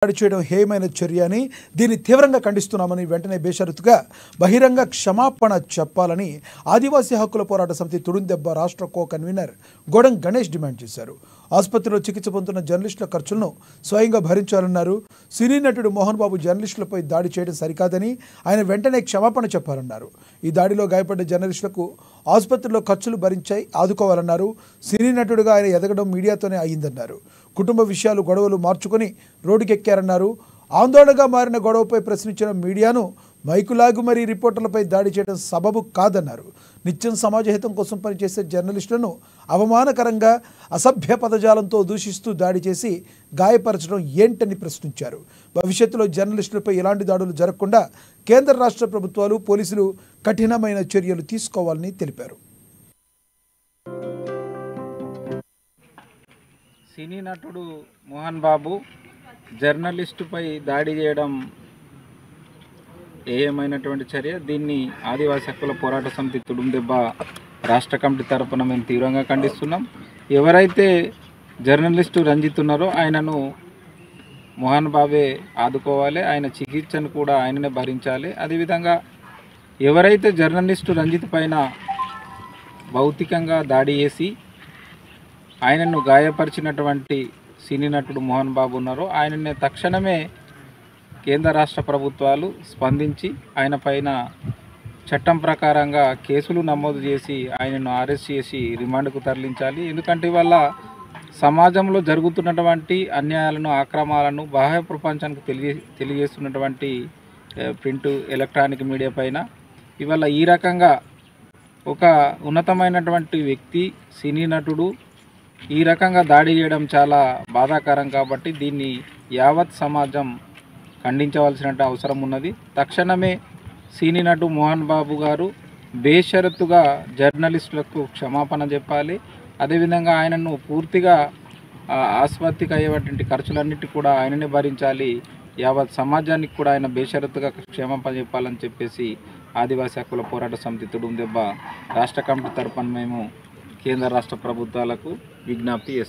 దాడి చేయడం హేయమైన చర్య అని దీన్ని తీవ్రంగా ఖండిస్తున్నామని వెంటనే బేషరతుగా బహిరంగ క్షమాపణ చెప్పాలని ఆదివాసీ హక్కుల పోరాట సమితి తుడుందెబ్బ రాష్ట్ర కో కన్వీనర్ గోడం గణేష్ డిమాండ్ చేశారు. ఆసుపత్రిలో చికిత్స పొందుతున్న జర్నలిస్టుల ఖర్చులను స్వయంగా భరించాలన్నారు. సినీ నటుడు మోహన్ బాబు జర్నలిస్టులపై దాడి చేయడం సరికాదని ఆయన వెంటనే క్షమాపణ చెప్పాలన్నారు. ఈ దాడిలో గాయపడ్డ జర్నలిస్టులకు ఆసుపత్రిలో ఖర్చులు భరించాయి ఆదుకోవాలన్నారు. సినీ నటుడుగా ఆయన ఎదగడం మీడియాతోనే అయ్యిందన్నారు. కుటుంబ విషయాలు గొడవలు మార్చుకొని రోడ్డుకెక్కారన్నారు. ఆందోళనగా మారిన గొడవపై ప్రశ్నించిన మీడియాను మైకులాగు మరీ రిపోర్టర్లపై దాడి చేయడం సబబు కాదన్నారు. నిత్యం సమాజహితం కోసం పనిచేసే జర్నలిస్టులను అవమానకరంగా అసభ్య పదజాలంతో దూషిస్తూ దాడి చేసి గాయపరచడం ఏంటని ప్రశ్నించారు. భవిష్యత్తులో జర్నలిస్టులపై ఇలాంటి దాడులు జరగకుండా కేంద్ర రాష్ట్ర ప్రభుత్వాలు పోలీసులు కఠినమైన చర్యలు తీసుకోవాలని తెలిపారు. సినీ నటుడు మోహన్ బాబు జర్నలిస్టుపై దాడి చేయడం ఏమైనటువంటి చర్య. దీన్ని ఆదివాసీ హక్కుల పోరాట సమితి తుడుందెబ్బ రాష్ట్ర కమిటీ తరపున మేము తీవ్రంగా ఖండిస్తున్నాం. ఎవరైతే జర్నలిస్టు రంజిత్ ఉన్నారో ఆయనను మోహన్ బాబే ఆదుకోవాలి, ఆయన చికిత్సను కూడా ఆయననే భరించాలి. అదేవిధంగా ఎవరైతే జర్నలిస్టు రంజిత్ పైన భౌతికంగా దాడి చేసి ఆయనను గాయపరిచినటువంటి సినీ నటుడు మోహన్ బాబు ఉన్నారో ఆయననే తక్షణమే కేంద్ర రాష్ట్ర ప్రభుత్వాలు స్పందించి ఆయన పైన చట్టం ప్రకారంగా కేసులు నమోదు చేసి ఆయనను అరెస్ట్ చేసి రిమాండ్కు తరలించాలి. ఎందుకంటే ఇవాళ సమాజంలో జరుగుతున్నటువంటి అన్యాయాలను అక్రమాలను బాహ్య ప్రపంచానికి తెలియజేస్తున్నటువంటి ప్రింట్ ఎలక్ట్రానిక్ మీడియా పైన ఇవాళ ఈ రకంగా ఒక ఉన్నతమైనటువంటి వ్యక్తి సినీ నటుడు ఈ రకంగా దాడి చేయడం చాలా బాధాకరం. కాబట్టి దీన్ని యావత్ సమాజం ఖండించవలసిన అవసరం ఉన్నది. తక్షణమే సినీ నటు మోహన్ బాబు గారు బేషరతుగా జర్నలిస్టులకు క్షమాపణ చెప్పాలి. అదేవిధంగా ఆయనను పూర్తిగా ఆసుపత్రికి అయ్యేటువంటి ఖర్చులన్నిటి కూడా ఆయననే భరించాలి. యావత్ సమాజానికి కూడా ఆయన బేషరతుగా క్షమాపణ చెప్పాలని చెప్పేసి ఆదివాసీ హక్కుల పోరాట సమితి తుడుందెబ్బ రాష్ట్ర కమిటీ తరపున మేము కేంద్ర రాష్ట్ర ప్రభుత్వాలకు విజ్ఞప్తి చేస్తాం.